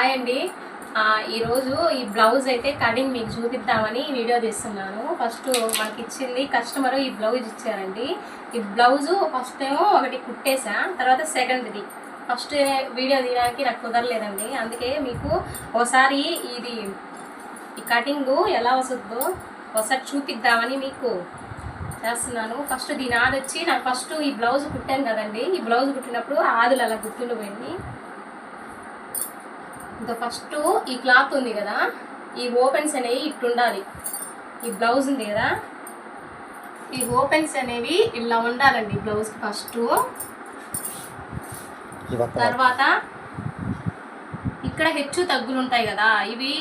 Hi అండి. ఈరోజు ఈ బ్లౌజ్ అయితే కటింగ్ మీకు చూపిద్దామని వీడియో తీస్తున్నాను. ఫస్ట్ మనకి ఇచ్చింది కస్టమర్ ఈ బ్లౌజ్ ఇచ్చారండి. ఈ బ్లౌజు ఫస్ట్ ఏమో ఒకటి కుట్టేసా, తర్వాత సెకండ్ది. ఫస్ట్ వీడియో తీయడానికి నాకు కుదరలేదండి, అందుకే మీకు ఒకసారి ఇది ఈ కటింగ్ ఎలా వస్తుందో ఒకసారి చూపిద్దామని మీకు చేస్తున్నాను. ఫస్ట్ దీని ఆది వచ్చి నాకు ఫస్ట్ ఈ బ్లౌజ్ కుట్టాను కదండి, ఈ బ్లౌజ్ కుట్టినప్పుడు ఆదులు అలా గుర్తుండిపోయింది. ఇంకా ఫస్ట్ ఈ క్లాత్ ఉంది కదా, ఈ ఓపెన్స్ అనేవి ఇట్లుండాలి. ఈ బ్లౌజ్ ఉంది కదా, ఈ ఓపెన్స్ అనేవి ఇలా ఉండాలండి బ్లౌజ్ ఫస్ట్. తర్వాత ఇక్కడ హెచ్చు తగ్గులు ఉంటాయి కదా, ఇవి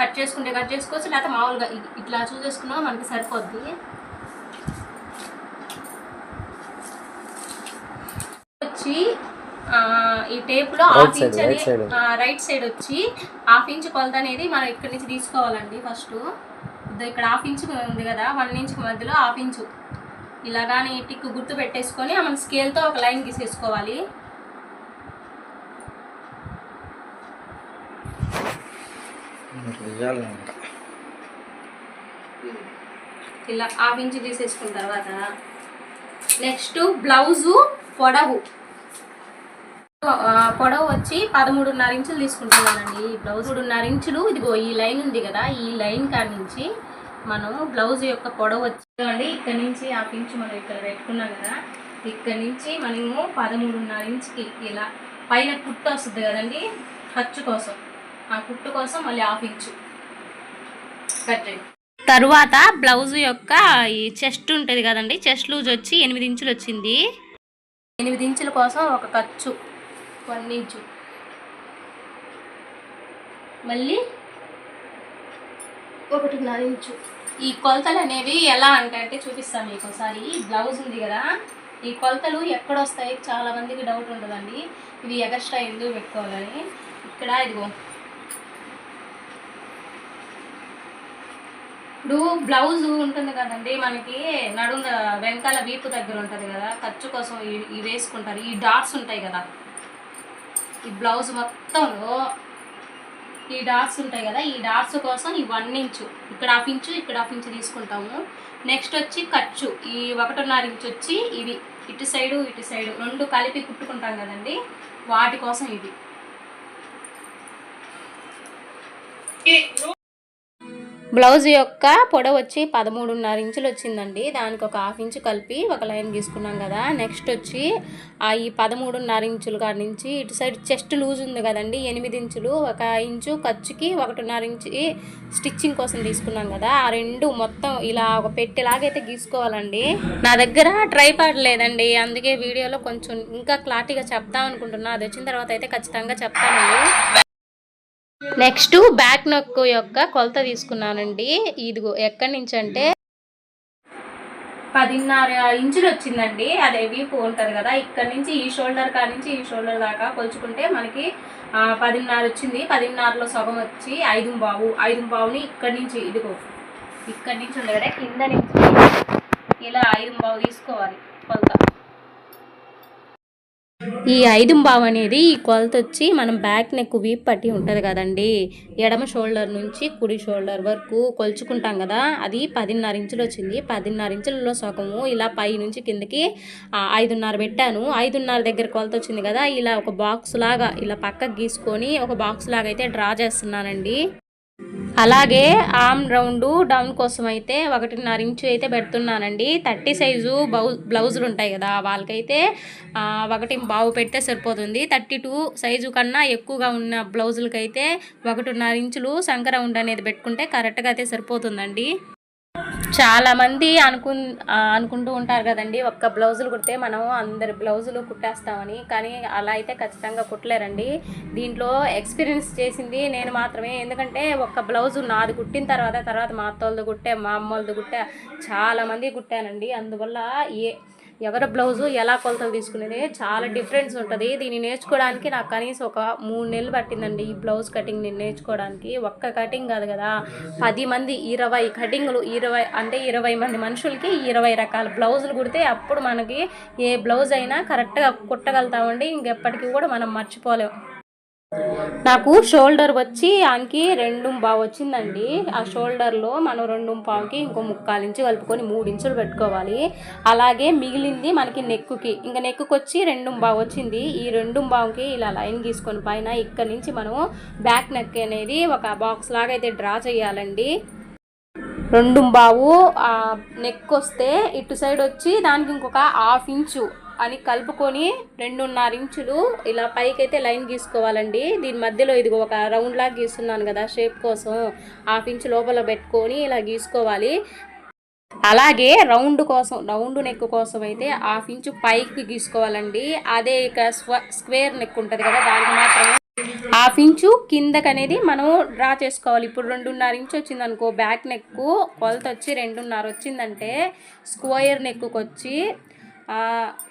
కట్ చేసుకోవచ్చు, లేకపోతే మామూలుగా ఇట్లా చూసేసుకున్నా మనకి సరిపోద్ది. వచ్చి ఈ టేప్లో హాఫ్ ఇంచ్ అనేది రైట్ సైడ్ వచ్చి హాఫ్ ఇంచ్ కొలత అనేది మనం ఇక్కడి నుంచి తీసుకోవాలండి. ఫస్ట్ ఇక్కడ హాఫ్ ఇంచ్ ఉంది కదా, 1 ఇంచ్కి మధ్యలో హాఫ్ ఇంచు ఇలాగానే టిక్ గుర్తు పెట్టేసుకొని మన స్కేల్తో ఒక లైన్ గీసేసుకోవాలి. ఇలా హాఫ్ ఇంచ్ తీసేసుకున్న తర్వాత నెక్స్ట్ బ్లౌజు పొడవు వచ్చి 13.5 ఇంచులు తీసుకుంటున్నానండి. ఈ బ్లౌజ్ 3.5 ఇంచులు. ఇదిగో ఈ లైన్ ఉంది కదా, ఈ లైన్ కాడి నుంచి మనం బ్లౌజ్ యొక్క పొడవు వచ్చి ఇక్కడ నుంచి హాఫ్ ఇంచు మనం ఇక్కడ పెట్టుకున్నాం కదా, ఇక్కడ నుంచి మనము 13.5 ఇంచుకి ఇలా పైన కుట్టు వస్తుంది కదండి ఖర్చు కోసం, ఆ కుట్టు కోసం మళ్ళీ హాఫ్ ఇంచు కట్ చేయండి. తరువాత బ్లౌజ్ యొక్క ఈ చెస్ట్ ఉంటుంది కదండి, చెస్ట్ లూజ్ వచ్చి 8 ఇంచులు వచ్చింది. 8 ఇంచుల కోసం ఒక ఖర్చు 1 ఇంచు, మళ్ళీ 1.5 ఇంచు. ఈ కొలతలు అనేవి ఎలా అంటే చూపిస్తాను మీకు ఒకసారి. బ్లౌజ్ ఉంది కదా, ఈ కొలతలు ఎక్కడ వస్తాయి చాలా మందికి డౌట్ ఉంటుందండి, ఇవి ఎక్స్ట్రా ఎందుకు పెట్టుకోవాలని. ఇక్కడ ఇదిగో ఇప్పుడు బ్లౌజ్ ఉంటుంది కదండి, మనకి నడుము వెనకాల వీపు దగ్గర ఉంటుంది కదా, ఖర్చు కోసం ఇవి వేసుకుంటారు. ఈ డాట్స్ ఉంటాయి కదా, ఈ బ్లౌజ్ మొత్తంలో ఈ డాట్స్ ఉంటాయి కదా, ఈ డాట్స్ కోసం ఈ 1 ఇంచు ఇక్కడ హాఫ్ ఇంచు ఇక్కడ హాఫ్ ఇంచు తీసుకుంటాము. నెక్స్ట్ వచ్చి ఖర్చు ఈ 1.5 ఇంచు వచ్చి ఇవి ఇటు సైడు రెండు కలిపి కుట్టుకుంటాం కదండి, వాటి కోసం ఇది. బ్లౌజ్ యొక్క పొడవు వచ్చి 13.5 ఇంచులు వచ్చిందండి, దానికి ఒక హాఫ్ ఇంచు కలిపి ఒక లైన్ గీసుకున్నాం కదా. నెక్స్ట్ వచ్చి ఈ 13.5 ఇంచుల కాడ నుంచి ఇటు సైడ్ చెస్ట్ లూజ్ ఉంది కదండి, 8 ఇంచులు, 1 ఇంచు ఖర్చుకి 1.5 ఇంచు స్టిచ్చింగ్ కోసం తీసుకున్నాం కదా, ఆ రెండు మొత్తం ఇలా ఒక పెట్టేలాగైతే గీసుకోవాలండి. నా దగ్గర ట్రైపాడ్ లేదండి, అందుకే వీడియోలో కొంచెం ఇంకా క్లారిటీగా చెప్తాం అనుకుంటున్నా, అది వచ్చిన తర్వాత అయితే ఖచ్చితంగా చెప్తానండి. నెక్స్ట్ బ్యాక్ నెక్ యొక్క కొలత తీసుకున్నానండి. ఇదిగో ఎక్కడి నుంచి అంటే 10.5 ఇంచులు వచ్చిందండి. అదే వీపు ఉంటుంది కదా, ఇక్కడ నుంచి ఈ షోల్డర్ కాడ నుంచి ఈ షోల్డర్ దాకా కొలుచుకుంటే మనకి 10.5 వచ్చింది. 10.5లో సగం వచ్చి 5.5ని ఇక్కడి నుంచి ఇదిగో ఇక్కడి నుంచి ఉంది కదా, కింద నుంచి ఇలా 5.5 తీసుకోవాలి కొలత. ఈ 5.5 అనేది ఈ కొలత వచ్చి మనం బ్యాక్ నెక్ వీప్ పట్టి ఉంటుంది కదండి, ఎడమ షోల్డర్ నుంచి కుడి షోల్డర్ వరకు కొలుచుకుంటాం కదా, అది 10.5 ఇంచులు వచ్చింది. 10.5 ఇంచులలో సగము ఇలా పై నుంచి కిందకి 5.5 పెట్టాను. 5.5 దగ్గర కొలత వచ్చింది కదా, ఇలా ఒక బాక్స్ లాగా ఇలా పక్కకు గీసుకొని ఒక బాక్స్ లాగా అయితే డ్రా చేస్తున్నానండి. అలాగే ఆర్మ్ రౌండ్ డౌన్ కోసం అయితే 1.5 ఇంచు అయితే పెడుతున్నానండి. 30 సైజు బ్లౌజులు ఉంటాయి కదా, వాళ్ళకైతే 1.5 పెడితే సరిపోతుంది. 32 సైజు కన్నా ఎక్కువగా ఉన్న బ్లౌజులకైతే 1.5 ఇంచులు సంక రౌండ్ అనేది పెట్టుకుంటే కరెక్ట్గా అయితే సరిపోతుందండి. చాలామంది అనుకుంటూ ఉంటారు కదండి, ఒక్క బ్లౌజులు కుడితే మనం అందరి బ్లౌజులు కుట్టేస్తామని, కానీ అలా అయితే ఖచ్చితంగా కుట్టలేరండి. దీంట్లో ఎక్స్పీరియన్స్ చేసింది నేను మాత్రమే, ఎందుకంటే ఒక్క బ్లౌజు నాది కుట్టిన తర్వాత మా అత్తోళ్ళది కుట్టే, మా అమ్మోళ్ళది కుట్టే, చాలామంది కుట్టానండి. అందువల్ల ఎవరి బ్లౌజు ఎలా కొలతలు తీసుకునేది చాలా డిఫరెన్స్ ఉంటుంది. దీన్ని నేర్చుకోవడానికి నాకు కనీసం ఒక 3 నెలలు పట్టిందండి, ఈ బ్లౌజ్ కటింగ్ నేను నేర్చుకోవడానికి. ఒక్క కటింగ్ కాదు కదా, 10 మంది 20 కటింగ్లు, 20 మంది మనుషులకి 20 రకాల బ్లౌజులు కుడితే అప్పుడు మనకి ఏ బ్లౌజ్ అయినా కరెక్ట్గా కుట్టగలుగుతామండి. ఇంకెప్పటికీ కూడా మనం మర్చిపోలేం. నాకు షోల్డర్ వచ్చి ఆమెకి 2.5 వచ్చిందండి. ఆ షోల్డర్లో మనం 2.5కి ఇంకో 3/4 ఇంచు కలుపుకొని 3 ఇంచులు పెట్టుకోవాలి. అలాగే మిగిలింది మనకి నెక్కుకి, ఇంకా నెక్కుకి వచ్చి 2.5 వచ్చింది. ఈ 2.5కి ఇలా లైన్ గీసుకొని పైన ఇక్కడ నుంచి మనం బ్యాక్ నెక్ అనేది ఒక బాక్స్ లాగా అయితే డ్రా చేయాలండి. 2.5 నెక్ వస్తే ఇటు సైడ్ వచ్చి దానికి ఇంకొక 1/2 ఇంచు అని కలుపుకొని 2.5 ఇంచులు ఇలా పైకి అయితే లైన్ గీసుకోవాలండి. దీని మధ్యలో ఇది ఒక రౌండ్ లాగా గీస్తున్నాను కదా షేప్ కోసం, 1/2 ఇంచు లోపల పెట్టుకొని ఇలా గీసుకోవాలి. అలాగే రౌండ్ నెక్ కోసం అయితే 1/2 ఇంచు పైకి గీసుకోవాలండి. అదే ఇక స్క్వేర్ నెక్ ఉంటుంది కదా, దానికి మాత్రం 1/2 ఇంచు కిందకనేది మనం డ్రా చేసుకోవాలి. ఇప్పుడు 2.5 ఇంచు వచ్చింది అనుకో బ్యాక్ నెక్, కొలత వచ్చి 2.5 వచ్చిందంటే స్క్వేర్ నెక్కు వచ్చి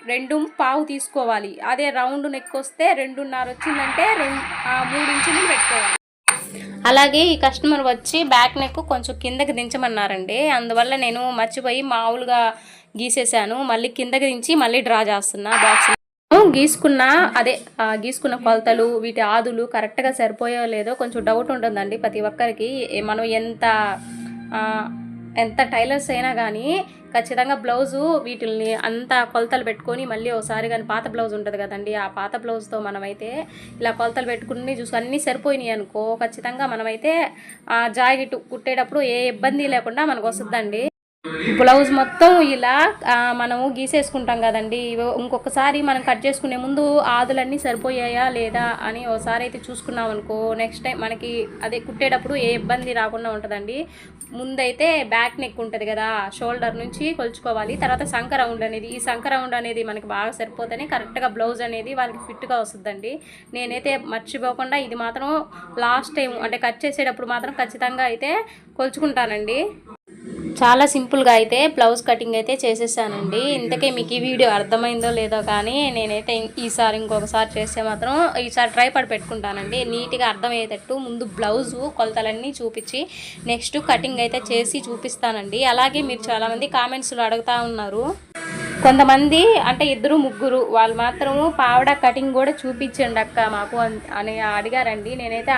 2.5 తీసుకోవాలి. అదే రౌండ్ నెక్ వస్తే 2.5 వచ్చిందంటే 3 ఇంచులు పెట్టుకోవాలి. అలాగే ఈ కస్టమర్ వచ్చి బ్యాక్ నెక్ కొంచెం కిందకి దించమన్నారండి. అందువల్ల నేను మర్చిపోయి మామూలుగా గీసేసాను. మళ్ళీ కిందకి దించి మళ్ళీ డ్రా చేస్తున్నా బాక్స్. గీసుకున్న కొలతలు వీటి ఆదులు కరెక్ట్గా సరిపోయో లేదో కొంచెం డౌట్ ఉంటుందండి ప్రతి ఒక్కరికి. మనం ఎంత టైలర్స్ అయినా కానీ ఖచ్చితంగా బ్లౌజు వీటిల్ని అంతా కొలతలు పెట్టుకొని మళ్ళీ ఒకసారి కానీ పాత బ్లౌజ్ ఉంటుంది కదండి, ఆ పాత బ్లౌజ్తో మనమైతే ఇలా కొలతలు పెట్టుకుని అన్నీ సరిపోయినాయి అనుకో ఖచ్చితంగా మనమైతే జాకెట్ కుట్టేటప్పుడు ఏ ఇబ్బంది లేకుండా మనకు వస్తుందండి. బ్లౌజ్ మొత్తం ఇలా మనము గీసేసుకుంటాం కదండి. ఇంకొకసారి మనం కట్ చేసుకునే ముందు ఆదులన్నీ సరిపోయాయా లేదా అని ఒకసారి అయితే చూసుకున్నాం అనుకో నెక్స్ట్ టైం మనకి అదే కుట్టేటప్పుడు ఏ ఇబ్బంది రాకుండా ఉంటుందండి. ముందైతే బ్యాక్ నెక్ ఉంటుంది కదా, షోల్డర్ నుంచి కొలుచుకోవాలి. తర్వాత సంక రౌండ్ అనేది, ఈ సంక రౌండ్ అనేది మనకి బాగా సరిపోతేనే కరెక్ట్గా బ్లౌజ్ అనేది వాళ్ళకి ఫిట్గా వస్తుందండి. నేనైతే మర్చిపోకుండా ఇది మాత్రం లాస్ట్ టైం అంటే కట్ చేసేటప్పుడు మాత్రం ఖచ్చితంగా అయితే కొలుచుకుంటానండి. చాలా సింపుల్గా అయితే బ్లౌజ్ కటింగ్ అయితే చేసేసానండి. ఇంతకే మీకు ఈ వీడియో అర్థమైందో లేదో కానీ నేనైతే ఈసారి ఇంకొకసారి చేస్తే మాత్రం ఈసారి ట్రైపాడ్ పెట్టుకుంటానండి. నీట్గా అర్థమయ్యేటట్టు ముందు బ్లౌజు కొలతలన్నీ చూపించి నెక్స్ట్ కటింగ్ అయితే చేసి చూపిస్తానండి. అలాగే మీరు చాలామంది కామెంట్స్లో అడుగుతూ ఉన్నారు, కొంతమంది అంటే 2-3 వాళ్ళు మాత్రము పావడా కటింగ్ కూడా చూపించండి అక్క మాకు అని అడిగారండి. నేనైతే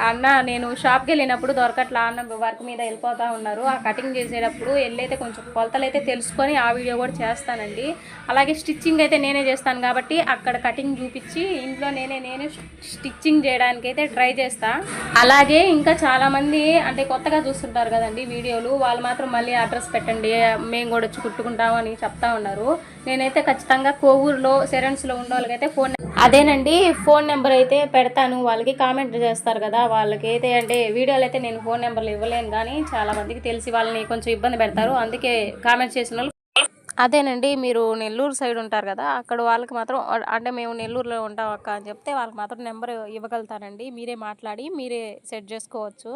అన్న నేను షాప్కి వెళ్ళినప్పుడు దొరకట్లా, అన్న వర్క్ మీద వెళ్ళిపోతూ ఉన్నారు. ఆ కటింగ్ చేసేటప్పుడు వెళ్ళైతే కొంచెం కొలతలు అయితే తెలుసుకొని ఆ వీడియో కూడా చేస్తానండి. అలాగే స్టిచ్చింగ్ అయితే నేనే చేస్తాను కాబట్టి అక్కడ కటింగ్ చూపించి ఇంట్లో నేనే స్టిచ్చింగ్ చేయడానికి అయితే ట్రై చేస్తా. అలాగే ఇంకా చాలామంది అంటే కొత్తగా చూస్తుంటారు కదండి వీడియోలు, వాళ్ళు మాత్రం మళ్ళీ అడ్రస్ పెట్టండి మేము కూడా వచ్చి కుట్టుకుంటాము అని చెప్తా ఉన్నారు. నేనైతే ఖచ్చితంగా కోవూరులో సెరెన్స్లో ఉన్న వాళ్ళకైతే ఫోన్ నెంబర్ అయితే పెడతాను. వాళ్ళకి కామెంట్ చేస్తారు కదా, వాళ్ళకి అయితే అంటే వీడియోలు అయితే నేను ఫోన్ నెంబర్లు ఇవ్వలేను కానీ చాలామందికి తెలిసి వాళ్ళని కొంచెం ఇబ్బంది పెడతారు, అందుకే కామెంట్ చేసిన వాళ్ళు అదేనండి. మీరు నెల్లూరు సైడ్ ఉంటారు కదా, అక్కడ వాళ్ళకి మాత్రం అంటే మేము నెల్లూరులో ఉంటాం అక్క అని చెప్తే వాళ్ళకి మాత్రం నెంబర్ ఇవ్వగలుగుతానండి. మీరే మాట్లాడి మీరే సెట్ చేసుకోవచ్చు.